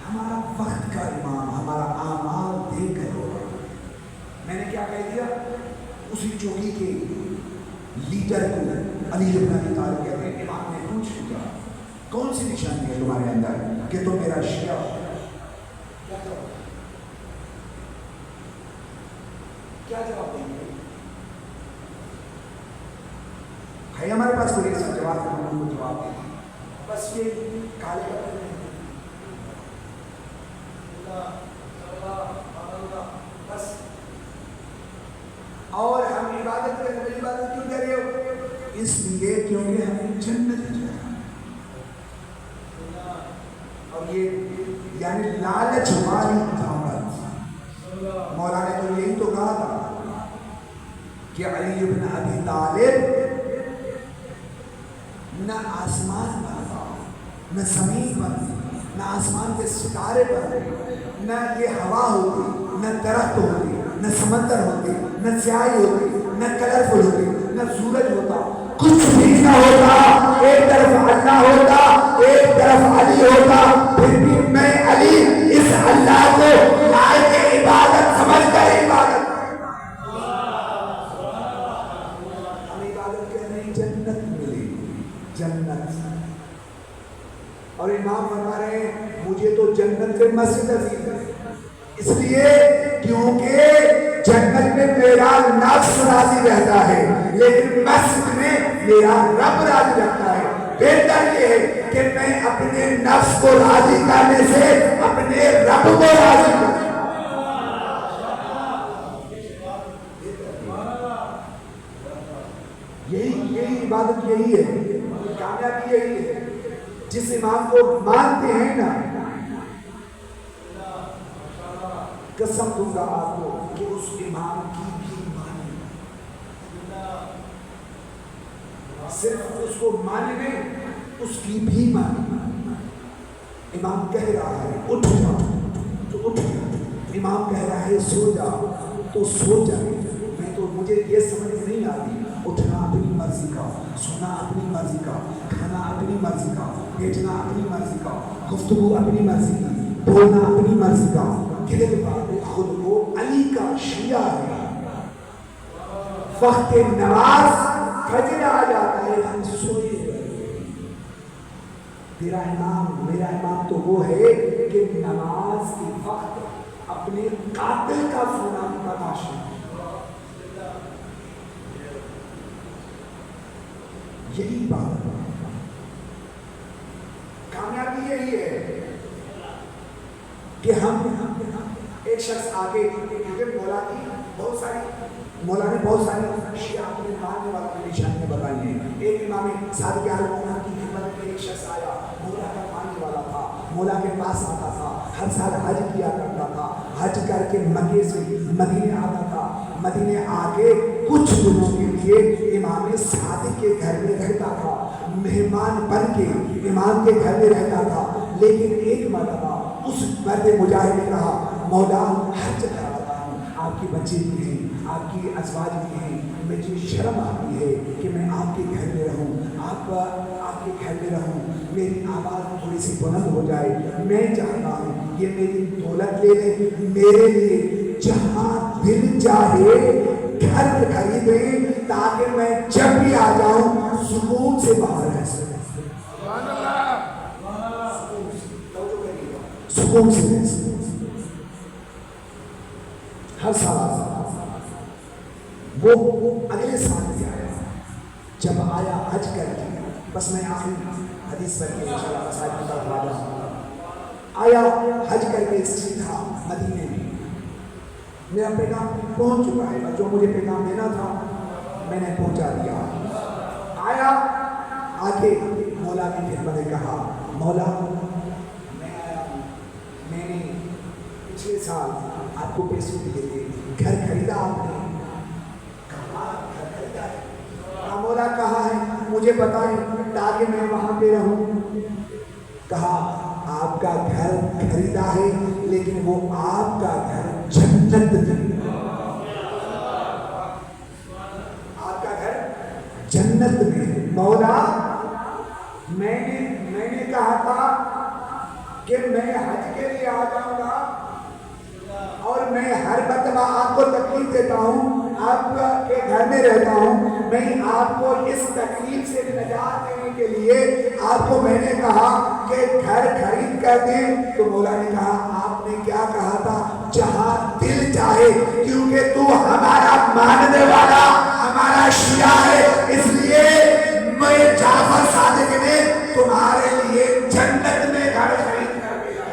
ہمارا وقت کا امام ہمارا اعمال دیکھ کر ہوگا۔ میں نے کیا کہہ دیا؟ اسی چوکی کے لیڈر کو علی بن ابی طالب کہتے ہیں، امام نے پوچھ لیا کون سی نشانی ہے تمہارے اندر کہ تم میرا شیعہ ہو؟ کیا جواب دیں گے؟ ہے ہمارے پاس کوئی ایسا جواب ہے؟ ہم کو جواب دیں بس یہ کالے کپڑے میں بس، اور ہم عبادت کریں، عبادت کیوں کر رہے ہو؟ اس لیے کیونکہ ہمیں جنت جانا، اور یہ یعنی لالچ والی دعوت۔ مولا نے تو یہی تو کہا تھا کہ علی بن ابی طالب نہ آسمان بنتا، نہ زمین بنتی، نہ آسمان کے ستارے بنتے، نہ یہ ہوا ہوتی، نہ درخت ہوتی، نہ سمندر ہوتی، نہ سیاہی ہوتی، نہ کلرفل ہوتی، نہ سورج ہوتا، کچھ بھی نہ ہوتا، ایک طرف اللہ ہوتا، ایک طرف علی ہوتا، پھر بھی میں علی اس اللہ کو لائق عبادت سمجھ کر عبادت، ہم عبادت کہہ رہے ہیں جنت ملی، جنت۔ اور امام فرما رہے ہیں مجھے تو جنت سے مسجد عزیز ہے، اس لیے کیونکہ جنت میں میرا نفس راضی رہتا ہے لیکن مسجد میں میرا رب راضی رہتا ہے۔ بہتر یہ ہے کہ میں اپنے نفس کو راضی کرنے سے اپنے رب کو راضی کروں۔ یہی عبادت یہی ہے، کامیابی یہی ہے۔ جس امام کو مانتے ہیں نا، قسم دوں گا آپ کو کہ اس امام کی بھی مانی، صرف اس کو مانی نہیں، اس کی بھی مانی۔ امام کہہ رہا ہے اٹھ جا تو اٹھ جا، امام کہہ رہا ہے سو جا تو سو جائے۔ میں تو مجھے یہ سمجھ نہیں آتی، اٹھنا اپنی مرضی کا، سونا اپنی مرضی کا، کھانا اپنی مرضی کا، بیٹھنا اپنی مرضی کا، گفتگو اپنی مرضی کی، بولنا اپنی مرضی کا، دل والے خود کو علی کا شیعہ ہے. وقت نماز فجر آ جاتا ہے ہم سوئے رہے. تیرا امام میرا امام تو وہ ہے کہ نماز کے وقت اپنے قاتل کا فنان تماشا. یہی بات کامیابی یہی ہے کہ ہم ایک شخص آگے کیونکہ مولا نے بہت ساری شیعہ اپنے ماننے والوں کی نشانیاں بتائی ہیں. ایک امام صادق عالم کی خدمت میں ایک شخص آیا, مولا کا ماننے والا تھا, مولا کے پاس آتا تھا, ہر سال حج کیا کرتا تھا, حج کر کے مکے سے مدینے آتا تھا, مدینے آ کے کچھ دنوں کے لیے امام صادق کے گھر میں رہتا تھا, مہمان بن کے امام کے گھر میں رہتا تھا. لیکن ایک مرتبہ اس مرد مجاہد نے کہا, مولا حج کرا رہا ہوں, آپ کے بچے بھی ہیں, آپ کی ازواج بھی ہیں, مجھے شرم آتی ہے کہ میں آپ کے گھر میں رہوں, آپ کے گھر میں رہوں, میری آواز تھوڑی سی بلند ہو جائے, میں چاہتا ہوں یہ میری دولت لے لیں, میرے لیے جہاں دل چاہے گھر خریدیں تاکہ میں جب بھی آ جاؤں سکون سے باہر رہ سکوں. سکون سے رہ سکوں. ہر سال وہ اگلے سال بھی آیا. جب آیا حج کر کے, بس میں آخری حدیث پر کے انشاءاللہ مسائل کی طرف آ جاؤں. آیا حج کر کے سیدھا مدینے میں. میرا پیغام پہنچ چکا ہے, جو مجھے پیغام دینا تھا میں نے پہنچا دیا. آیا آ کے مولا کی خدمت نے کہا, مولا میں آیا ہوں, میں نے پچھلے سال آپ کو پیسے دیے تھے, گھر خریدا آپ نے؟ کہا گھر خریدا ہے. مولا کہا ہے مجھے بتائیں تاکہ میں وہاں پہ رہوں. کہا آپ کا گھر خریدا ہے لیکن وہ آپ کا گھر جنت میں, آپ کا گھر جنت میں. مولا میں نے کہا تھا کہ میں حج کے لیے آ جاؤں گا اور میں ہر مرتبہ آپ کو تکلیف دیتا ہوں, آپ کے گھر میں رہتا ہوں, میں آپ کو اس تکلیف سے نجات دینے کے لیے آپ کو میں نے کہا کہ گھر خرید کر دیں. تو مولا نے کہا آپ نے کیا کہا تھا, جہاں دل چاہے, کیونکہ تو ہمارا ماننے والا ہمارا شیعہ ہے, اس لیے میں جعفر صادق نے تمہارے لیے جنت میں گھر خرید کر دیا.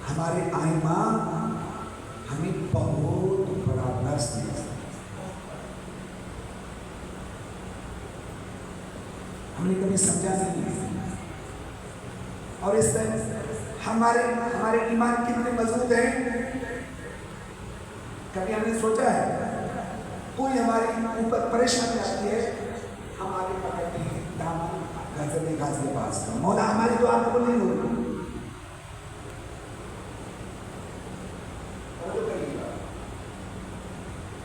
ہمارے آئمہ ہمیں بہت بڑا درس دیا. ہم نے کبھی سمجھا نہیں, اور اس طرح ہمارے ایمان کتنے مضبوط ہیں. کبھی ہم نے سوچا ہے کوئی ہمارے اوپر پریشانی آتی ہے, ہم آگے پکڑتے ہیں دامن غازی کے پاس, مولا ہماری دعا قبول نہیں ہوگی.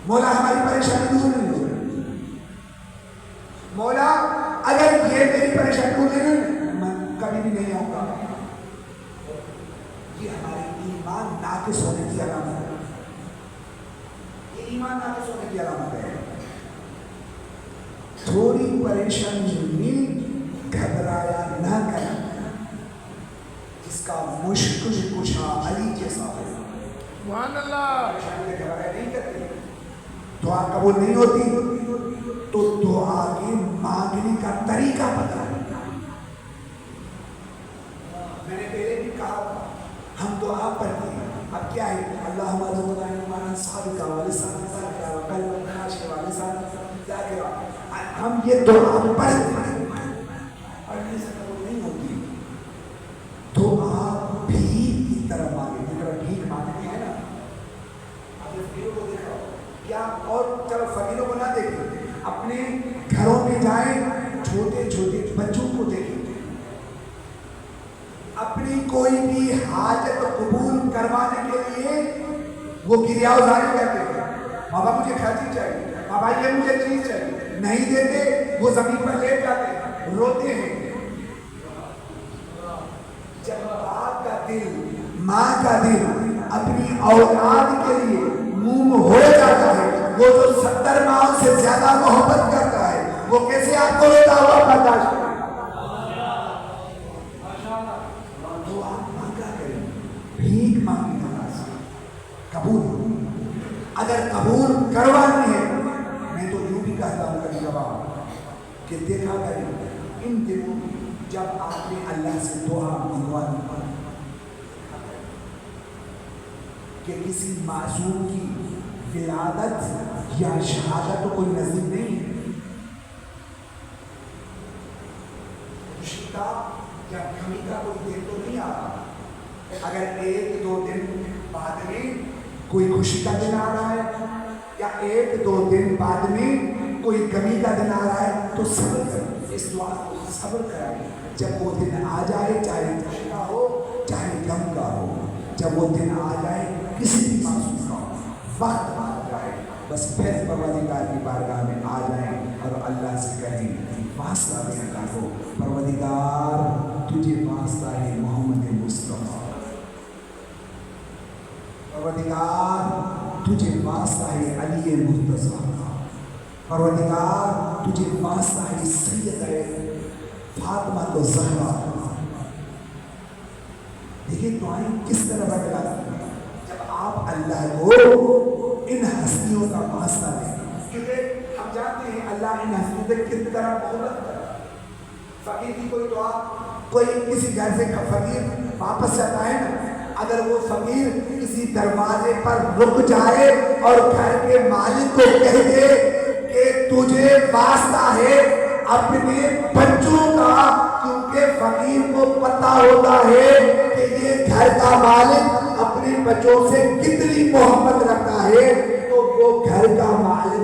مولا ہماری پریشانی دور نہیں ہوگی. مولا اگر یہ میری پریشانی دور نہیں ہوگی میں کبھی بھی نہیں آؤں گا. یہ ہمارے ایمان ناقص ہونے کی علامت ہے. یہ ایمان ناقص ہونے کی علامت ہے. تھوڑی پریشانی ہوئی گھبرایا نہ کرنا, جس کا مشکل کشا علی جیسا ہے. سبحان اللہ. پریشانی سے گھبرایا نہیں کرتے, دعا قبول نہیں ہوتی تو دعا کے مانگنے کا طریقہ پتہ ہے. میں نے پہلے بھی کہا ہم دعا پڑھتے ہیں, اب کیا ہے اللہم ارزقنا ایمانا صادقا ولسانا ذاکرا وقلبا خاشعا ولسانا ذاکرا. ہم یہ دعا پڑھتے ہیں, پڑھنے سے قبول نہیں ہوتی. دعا بھیک کی طرح مانگے, جس طرح بھیک مانگتے ہیں نا. آپ اس ویڈیو کو دیکھا کیا, اور چلو فقیروں کو نہ دیکھیں, اپنے گھروں میں جائیں, چھوٹے چھوٹے بچوں کو دیکھیں, اپنی کوئی بھی حاجت قبول کروانے کے لیے وہ گریہ ازاری کرتے ہیں، بابا مجھے کھانسی چاہیے، بابا یہ مجھے چیز چاہیے، نہیں دیتے وہ زمین پر لیٹ جاتے ہیں، روتے ہیں۔ جب باپ کا دل، ماں کا دل اپنی اولاد کے لیے موم ہو جاتا ہے، وہ جو 70 ماہ سے زیادہ محبت کرتا ہے، وہ کیسے آپ کو روتا ہوا برداشت کرے؟ تو آپ مانگا کریں، بھیک مانگی نماز قبول، اگر قبول کروانی ہے، میں تو یوں بھی کہتا ہوں کبھی کبھار کہ دیکھا کریں ان دنوں جب آپ نے اللہ سے دعا منگوانی پڑی کہ کسی معصوم کی ولادت یا شہادت کوئی نزدیک نہیں ہے، خوشی کا یا کمی کا کوئی دن تو نہیں آ رہا، اگر 1-2 دن بعد میں کوئی خوشی کا دن آ رہا ہے یا 1-2 دن بعد میں کوئی کمی کا دن آ رہا ہے تو صبر کریں، اس دعا کو صبر کریں، جب وہ دن آ جائے چاہے خوشی کا ہو چاہے غم کا ہو، جب وہ دن آ جائے کسی بھی معصوم کا ہو، وقت آ جائے، بس پھر پروردگار کی بارگاہ میں آ جائیں اور اللہ سے کہیں، واسطہ دیں اللہ کو، پروردگار تجھے واسطہ ہے محمد مصطفیٰ، پروردگار تجھے واسطہ ہے علی مرتضیٰ، پروردگار تجھے واسطہ ہے سید فاطمہ تو زہرا۔ دیکھیں دعائیں کس طرح بدلاتی ہیں جب آپ اللہ کو ان ہستیوں کا واسطہ دیں، کیونکہ ہم جانتے ہیں اللہ ان ہستیوں سے کس طرح محبت کرتا ہے۔ فقیر کی کوئی دعا، کوئی کسی گھر سے فقیر واپس جاتا ہے نا، اگر وہ فقیر کسی دروازے پر رک جائے اور گھر کے مالک کو کہہ دے کہ تجھے واسطہ ہے اپنے بچوں کا، کیونکہ فقیر کو پتہ ہوتا ہے کہ یہ گھر کا مالک اپنے بچوں سے کتنی محبت رکھتا ہے، تو وہ گھر کا مالک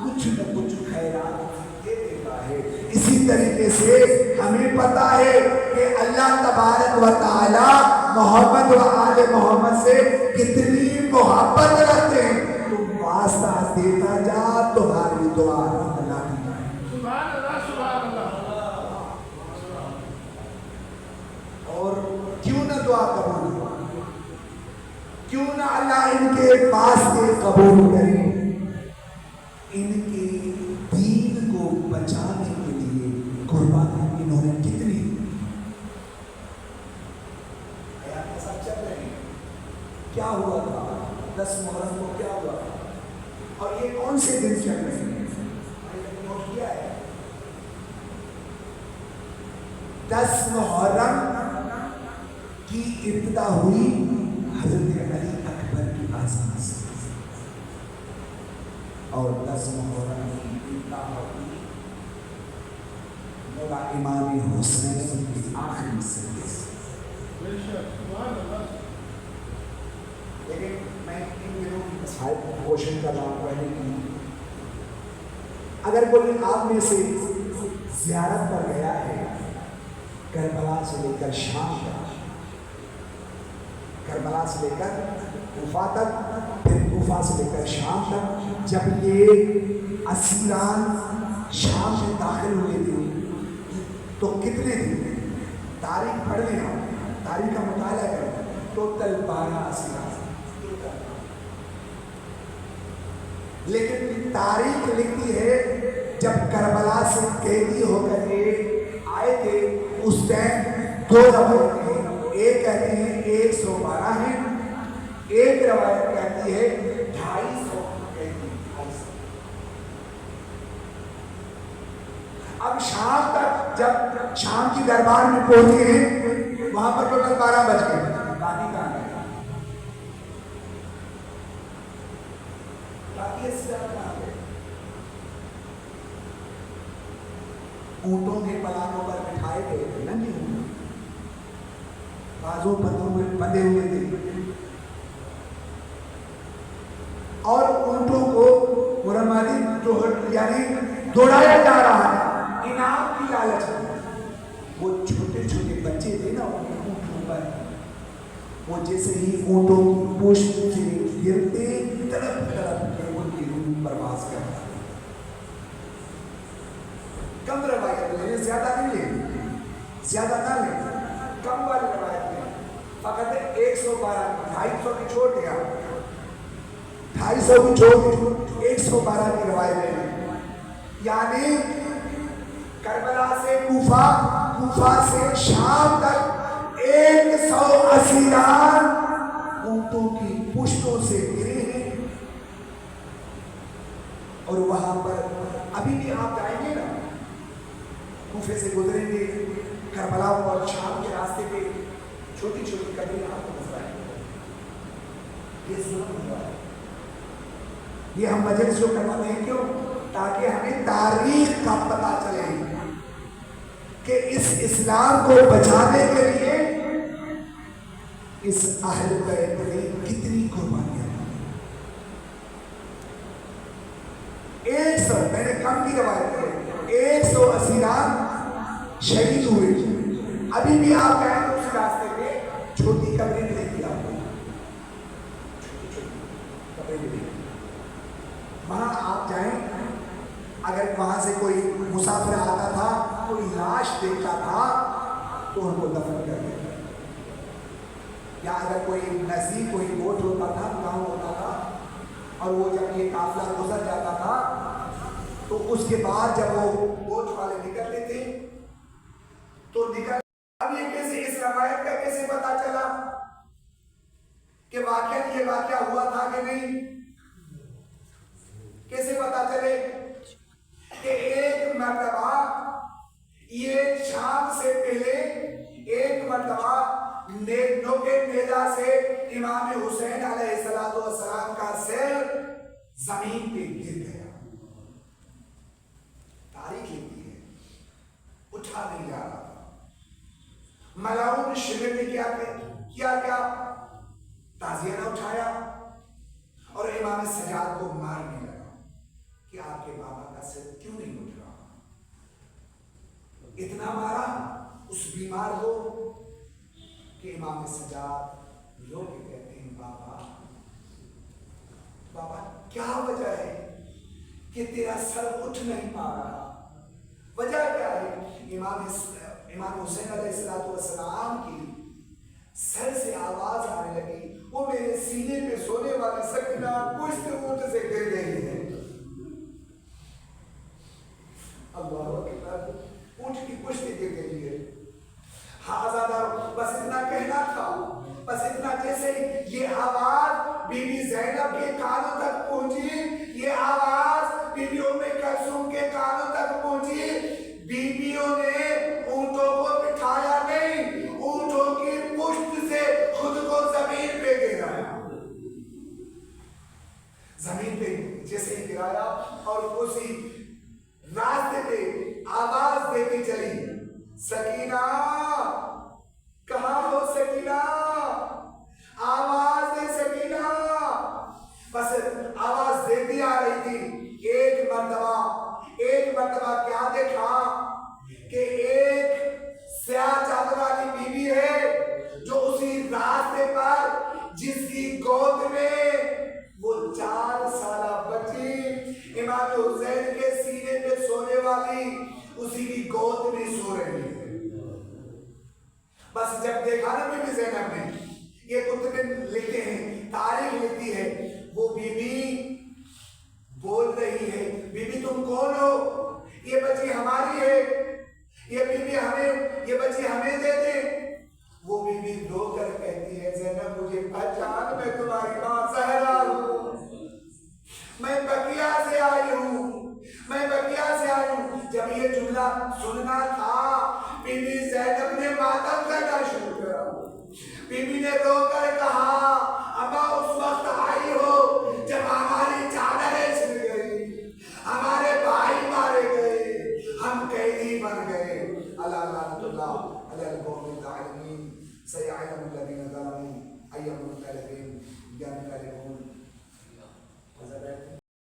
کچھ نہ کچھ خیرات دے دیتا ہے۔ اسی طریقے سے ہمیں پتہ ہے کہ اللہ تبارک و تعالی محمد و آل محمد سے کتنی محبت رکھتے ہیں، تم واسطہ دیتا جا، تمہاری دعا اللہ کی جائے۔ سبحان اللہ، سبحان اللہ۔ اور کیوں نہ دعا قبول ہو، کیوں نہ اللہ ان کے واسطے قبول کرے، ان کے دین کو بچانے کے لیے قربانی انہوں نے کتنی حیات کے ساتھ چل رہے ہیں۔ کیا ہوا تھا 10 محرم کو، کیا ہوا تھا، اور یہ کون سے دن چل رہے ہیں، نوٹ کیا ہے؟ 10 محرم کی ابتدا ہوئی حضرت علی اکبر کی آزان سے، اور 10 محرم کی ابتدا ہوئی مولا امام حسین کی آخری سجدے سے۔ لیکن میں ان دنوں کی مسائل کو کوشش کر رہا ہوں پہلے کی، اگر کوئی آپ میں سے زیارت پر گیا ہے کربلا سے لے کر شام تک، کربلا سے لے کر کوفہ تک، پھر کوفہ سے لے کر شام تک، جب یہ اسیران شام میں داخل ہوئے تھے تو کتنے تھے؟ تاریخ پڑھ لیں، تاریخ کا مطالعہ کریں، ٹوٹل 12 اسیران، لیکن تاریخ لکھتی ہے جب کربلا سے قیدی ہو کر آئے تھے اس ٹائم 2 روایتیں ہیں، ایک کہتے ہیں 112 ہیں، ایک روایت کہتی ہے 250 قیدی۔ اب شام تک جب شام کی دربار میں پہنچے ہیں وہاں پر ٹوٹل 12 بج گئے، باقی کہاں گئے؟ اونٹوں کے پلانوں پر بٹھائے گئے تھے، ننگے اونٹ، بازو بندھے ہوئے تھے، اور اونٹوں کو مرمالی یعنی دوڑایا جا رہا ہے انعام کی لالچ میں۔ وہ چھوٹے چھوٹے بچے تھے نا اونٹوں پر، وہ جیسے ہی اونٹوں کی پوچھ سے گرتے تڑپ تڑپ کر ان کی روح پرواز کر رہا ہے. کم روایت لیں، زیادہ نہیں لیں، زیادہ نہ لیں، کم والی روایت لیں. فقط 112 250 کی چھوڑ دیا، 250 کی چھوڑ دی، 112 کی روایت لیں. یعنی کربلا سے کوفہ، کوفہ سے شام تک 100 اسیران اونٹوں کی پشتوں سے گرے ہیں. اور وہاں پر ابھی بھی آپ جائیں گے نا، کوفے سے گزریں گے، کربلا اور شام کے راستے پہ چھوٹی چھوٹی قبریں آپ کو نظر آئیں گے. یہ ظلم ہوا ہے. یہ ہم مجلس جو کرواتے ہیں کیوں؟ تاکہ ہمیں تاریخ کا پتہ چلے کہ اس اسلام کو بچانے کے لیے اس اہل بیت نے کتنی قربانیاں دی. 100 میں نے کم کی روایت کی، 100 اسیران شہید ہوئے. ابھی بھی آپ گئے تو اس راستے پہ چھوٹی قبریں ملیں گی آپ کو، چھوٹی چھوٹی قبریں ملیں گی. وہاں آپ جائیں، اگر وہاں سے کوئی مسافر آتا تھا، کوئی لاش دیکھتا تھا تو ان کو دفن کر دیتا. یا اگر کوئی نزدیک کوئی بوٹ ہوتا تھا، گاؤں ہوتا تھا، اور وہ جب یہ قافلہ گزر جاتا تھا تو اس کے بعد جب وہ بوٹ والے نکلتے تھے تو نکل. اب یہ کیسے، اس روایت کا کیسے پتا چلا کہ واقعہ یہ واقعہ ہوا تھا کہ نہیں؟ کیسے پتا چلے کہ ایک مرتبہ یہ شام سے پہلے ایک مرتبہ نوکے نیزہ سے امام حسین علیہ السلام کا سر زمین پہ گر گیا. تاریخ لکھتی ہے اٹھا نہیں جا رہا تھا. ملعون شبر نے کیا تعزیہ نہ اٹھایا اور امام سجاد کو مارنے لگا کہ آپ کے بابا کا سر کیوں نہیں اٹھ رہا. اتنا مارا اس بیمار کو کہ امام سجاد لوگ کہتے ہیں بابا کیا وجہ ہے کہ تیرا سر اٹھ نہیں پا رہا؟ وجہ کیا ہے؟ امام حسین علیہ السلام کی سر سے آواز آنے لگی، وہ میرے سینے پہ سونے والی سکینہ پشت اونٹ سے گر گئی ہے. اللہ اکبر، اونٹ کی پشت گر گئی ہے. ہاں آزادہ، بس اتنا کہنا تھا، بس اتنا جیسے یہ آواز بی بی زینب کے کانوں تک پہنچی، یہ آواز بی بی ام کلثوم کے کانوں تک پہنچی. بیویوں نے اونٹوں کو بٹھایا نہیں، اونٹوں کی پشت سے خود کو زمین پہ گرایا. زمین پہ جیسے ہی گرایا اور اسی راستے پہ آواز دیتی چلی، سکینہ کہاں ہو سکینہ، آواز دے سکینہ. بس آواز دیتی آ رہی تھی. ایک مرتبہ کیا دیکھا کہ ایک سیاہ چادر والی بیوی ہے جو اسی راستے پر، جس کی گود میں وہ 4 سالہ بچی امام حسین کے سینے پہ سونے والی، اسی کی گود میں سو رہی ہے. بس جب دیکھا نا بی بی زینب نے، یہ کتب لکھتے ہیں، تاریخ لکھتی ہے، وہ بی بی بول رہی ہے، بی بی تم کون ہو؟ یہ بچی ہماری ہے، یہ بچی ہمیں دے دے. وہ بی بی رو کر کہتی ہے، زینب مجھے پہچان، میں تمہاری ماں زہرا ہوں، میں بقیہ سے آئی ہوں. جب یہ جملہ سننا تھا، بی بی زینب نے ماتم کرنا شروع کرا. بی بی نے رو